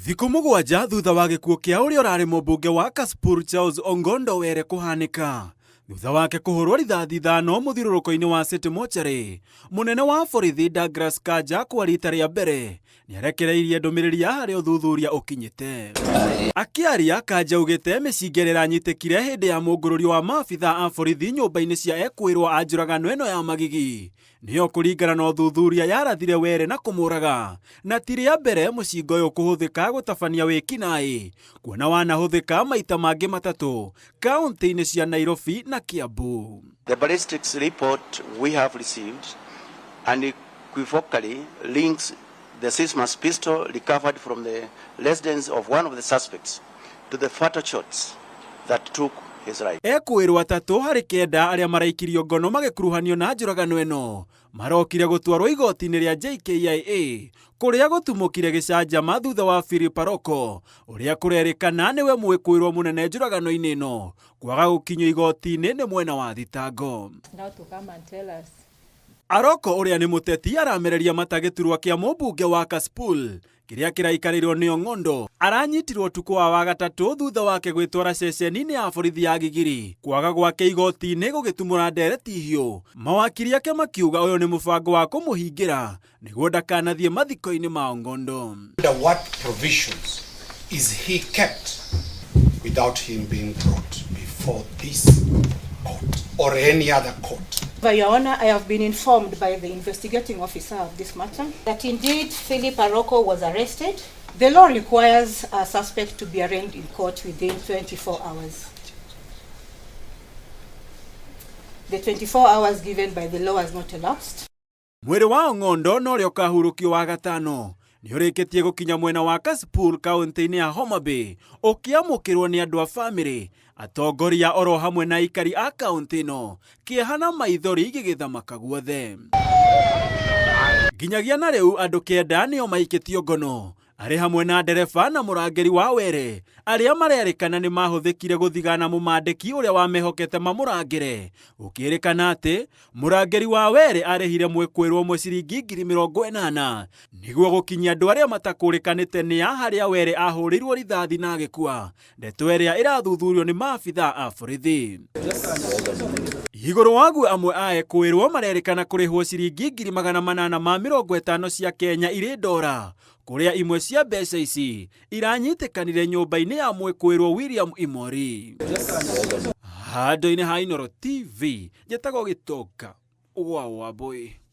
Thikũ mũgwanja thutha wa gĩkuo kĩa ũrĩa ũrarĩ mũmbunge wa Kasipul Charles Ongondo were kũhanĩka thutha wake kũhũrwo rithathi ithano mũthiũrũrũko-inĩ wa City Mortuary, mũnene wa borithi Douglas Kanja kwa rita rĩa mbere nĩarekereirie ndũmĩrĩri ya harĩa ũthuthuria ũkinyĩte. Akĩaria, Kanja augĩte mĩcinga ĩranyitĩkire hĩndĩ ya mũngũrũrio wa maabitha a borithi nyũmba-inĩ cia ekũĩrwo a njũragano ĩno ya magigi nĩyo kũringana na ũthuthuria yarathire were na kũmũraga, na ti rĩa mbere mũcinga ũyũ kũhũthĩka gũtabania wĩkinaĩ, kuona wanahũthĩka maita mangĩ matatũ kaunti-inĩ cia Nairobi na Kiambu. The ballistics report we have received unequivocally links the Sismas pistol recovered from the residence of one of the suspects to the fatal shots that took his life. Ekũĩrwo atatũ harĩ kenda arĩa maraikirio ngono magĩkuruhanio na njũragano ĩno marokire gũtwarwo igoti-inĩ rĩa JKIA kũrĩa gũtumũkire gĩcanjama thutha wa Philip Paroko ũrĩa kũrerĩkana nĩwe mwĩkũĩrwo mũnene njũragano-inĩ ĩno kwaga gũkinyio igoti-inĩ nĩ mwena wa thitango. Aroko ũrĩa nĩ mũteti aramereria mata gĩturwa kĩa mũmbunge wa Kasipul kĩrĩa kĩraikarĩrwo nĩ Ongondo aranyitirwo ũtukũ wa wagatatũ thutha wake gwĩtwara ceceni-inĩ ya borithi ya Gigiri kwaga gwake igoti-inĩ gũgĩtumũra ndereti hiũ. Mawakiri ake makiuga ũyũ nĩ mũbango wa kũmũhingĩra nĩguo ndakanathiĩ mathiko-inĩ ma Ongondo. What provisions is he kept without him being brought before this court or any other court? Your Honor, I have been informed by the investigating officer of this matter that indeed Philip Paroko was arrested. The law requires a suspect to be arraigned in court within 24 hours. The 24 hours given by the law has not elapsed. Mwĩrĩ wa Ongondo no rĩo kahurũkio wa gatano nĩũrĩkĩtie gũkinya mwena wa Kasipul kaunti-inĩ ya Homa Bay ũkĩamũkĩrwo nĩ andũ a bamĩrĩ, atongoria oro hamwe na aikari a kaunti ĩno, kĩeha na maithori gĩgĩthamaka guothe. Nginyagia na rĩu andũ kenda nĩo maikĩtio ngono arĩ hamwe na ndereba na mũrangĩri wa were arĩa marerĩkana nĩ mahũthĩkire gũthigana mũmandĩki ũrĩa wamehokete mamũrangĩre, gũkĩrĩkana atĩ mũrangĩri wa were arĩhire mwĩkũĩrwo ũmwe ciringi 80,000 nĩguo gũkinyia andũ arĩa matakũrĩkanĩte nĩ a harĩa were ahũrĩirwo rithathi na agĩkua, ndeto ĩrĩa ĩrathuthurio nĩ maabitha a borithi. Igũrũ waguo amwe a ekũĩrwo marerĩkana kũrĩhwo ciringi 850 cia Kenya irĩ ndora, kũrĩa imwe cia mbeca ici iranyitĩkanire nyũmba-inĩ ya mwĩkũĩrwo William Imori. Handũ-inĩ ha Inooro TV, njĩtagwo Gĩtonga wa Wambũi.